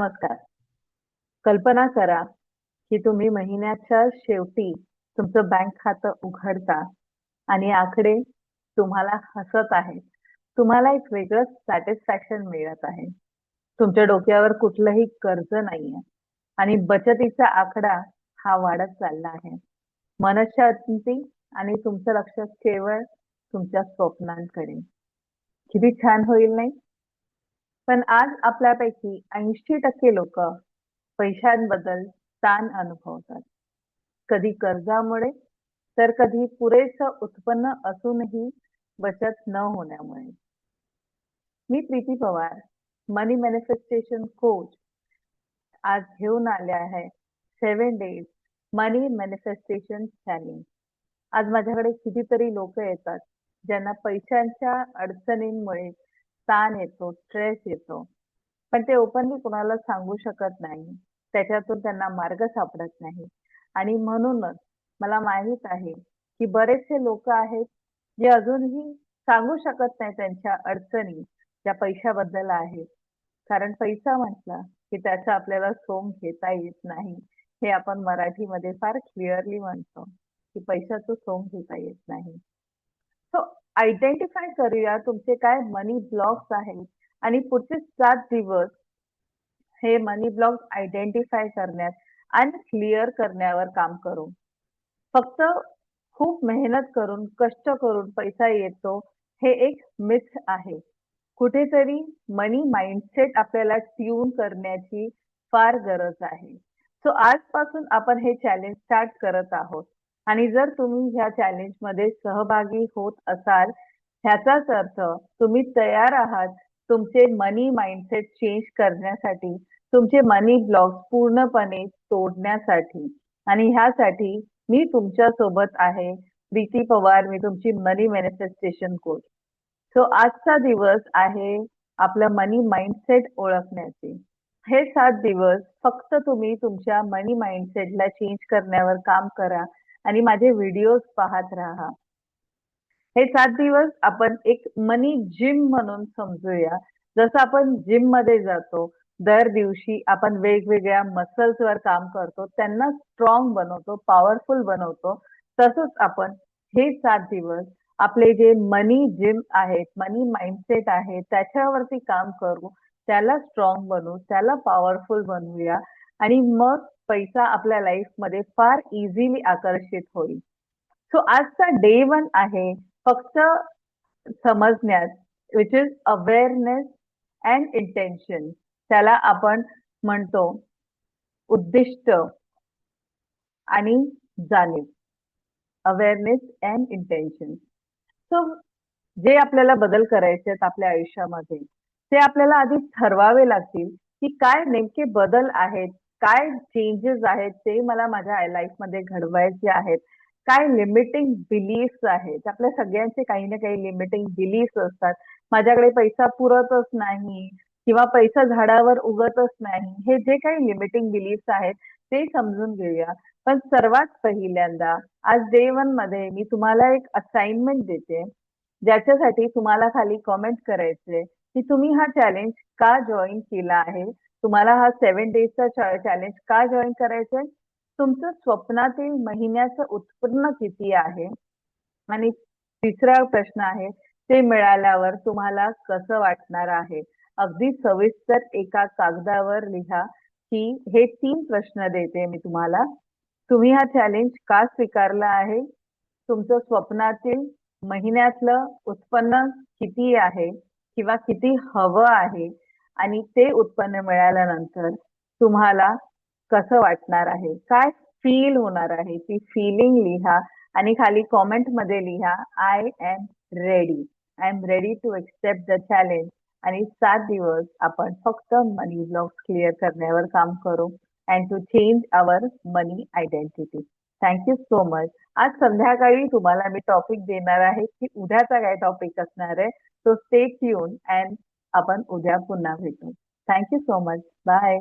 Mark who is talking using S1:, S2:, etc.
S1: नमस्कार. कल्पना करा, की तुम्ही महिन्याच्या शेवटी तुमचं बँक खातं उघडता आणि आकडे तुम्हाला हसत आहेत. तुम्हाला एक वेगळंच सॅटिस्फॅक्शन मिळत आहे. तुमच्या डोक्यावर कुठलंही कर्ज नाहीये आणि बचतीचा आकडा हा वाढत चालला आहे. मनःशांती आणि तुमचं लक्ष केवळ तुमच्या स्वप्नांकडे. किती छान होईल नाही? पण आज आपल्यापैकी 80% लोकं पैशांबद्दल ताण अनुभवतात. कधी कर्जामुळे, तर कधी पुरेसं उत्पन्न असूनही बचत न होण्यामुळे. मी प्रीती पवार, मनी मॅनिफेस्टेशन कोच आज घेऊन आले आहे 7 डेज मनी मॅनिफेस्टेशन चॅलेंज. आज माझ्याकडे कितीतरी लोक येतात, ज्यांना पैशांच्या अडचणींमुळे ताण येतो, स्ट्रेस येतो. पण ते ओपनली कुणाला सांगू शकत नाही. त्याच्यातून त्यांना मार्ग सापडत नाही. आणि म्हणूनच मला माहीत आहे, की बरेचसे लोक आहेत, जे अजूनही सांगू शकत नाही त्यांच्या अडचणी, ज्या पैशाबद्दल आहेत. कारण पैसा म्हटला, की त्याचा आपल्याला सोंग घेता येत नाही. हे आपण मराठीमध्ये फार क्लिअरली म्हणतो, की पैशाचं सोंग घेता येत नाही. सो आयडेंटिफाय करूया तुमचे काय मनी ब्लॉक्स आहेत आणि पुढचे 7 दिवस हे मनी ब्लॉक आयडेंटिफाय करण्यात आणि क्लिअर करण्यावर काम करू. फक्त खूप मेहनत करून, कष्ट करून पैसा येतो, हे एक मिथ आहे. कुठेतरी मनी माइंडसेट आपल्याला ट्यून करण्याची फार गरज आहे. सो आजपासून आपण हे चॅलेंज स्टार्ट करत आहोत. आणि जर तुम्ही ह्या चॅलेंजमध्ये सहभागी होत असाल, ह्याचाच अर्थ तुम्ही तयार आहात तुमचे मनी माइंडसेट चेंज करण्यासाठी, तुमचे मनी ब्लॉक्स पूर्णपणे तोडण्यासाठी. आणि ह्यासाठी मी तुमच्या सोबत आहे, प्रीती पवार. मी तुमची मनी मॅनिफेस्टेशन कोच. सो आजचा दिवस आहे आपलं मनी माइंडसेट ओळखण्याचे. हे 7 दिवस फक्त तुम्ही तुमच्या मनी माइंडसेटला चेंज करण्यावर काम करा आणि माझे व्हिडिओज पाहत राहा. हे 7 दिवस आपण एक मनी जिम म्हणून समजूया. जसं आपण जिममध्ये जातो, दर दिवशी आपण वेगवेगळ्या मसल्सवर काम करतो, त्यांना स्ट्रॉंग बनवतो, पॉवरफुल बनवतो. तसंच आपण हे 7 दिवस आपले जे मनी जिम आहेत, मनी माइंडसेट आहे, त्याच्यावरती काम करू, त्याला स्ट्रॉंग बनवू, त्याला पॉवरफुल बनवूया आणि मग पैसा आपल्या लाईफमध्ये फार इझिली आकर्षित होईल. सो आजचा डे 1 आहे फक्त समजण्यात, which is awareness and intention. त्याला आपण म्हणतो उद्दिष्ट आणि जाणीव. Awareness and intention. सो जे आपल्याला बदल करायचे आहेत आपल्या आयुष्यामध्ये, ते आपल्याला आधी ठरवावे लागतील, की काय नेमके बदल आहेत, काय चेंजेस आहेत, ते मला माझ्या लाईफमध्ये घडवायचे आहेत. काय लिमिटिंग बिलीफ्स आहेत. आपल्या सगळ्यांचे काही ना काही लिमिटिंग बिलीफ्स असतात. माझ्याकडे पैसा पुरतच नाही किंवा पैसा झाडावर उगतच नाही. हे जे काही लिमिटिंग बिलीफ्स आहेत, ते समजून घेऊया. पण सर्वात पहिल्यांदा आज डे 1 मध्ये मी तुम्हाला एक असाइनमेंट देते, ज्याच्यासाठी तुम्हाला खाली कमेंट करायचंय, की तुम्ही हा चॅलेंज का जॉइन केला आहे. तुम्हाला हा 7 डेजचा चॅलेंज का जॉइन करायचंय. तुमचं स्वप्नातील महिन्याचं उत्पन्न किती आहे आणि तिसरा प्रश्न आहे, ते मिळाल्यावर तुम्हाला कसं वाटणार आहे. अगदी सविस्तर एका कागदावर लिहा, की हे 3 प्रश्न देते मी तुम्हाला. तुम्ही हा चॅलेंज का स्वीकारला आहे. तुमचं स्वप्नातील महिन्यातलं उत्पन्न किती आहे किंवा किती हवं आहे आणि ते उत्पन्न मिळाल्यानंतर तुम्हाला कसं वाटणार आहे, काय फील होणार आहे, ती फीलिंग लिहा आणि खाली कॉमेंटमध्ये लिहा, I am ready. I am ready to accept the challenge. आणि 7 दिवस आपण फक्त मनी ब्लॉक्स क्लिअर करण्यावर काम करू and to change our money identity. Thank you so much. आज संध्याकाळी तुम्हाला मी टॉपिक देणार आहे, की उद्याचा काय टॉपिक असणार आहे. सो स्टे ट्यून अँड आपण उद्या पुन्हा भेटू. Thank you so much. Bye.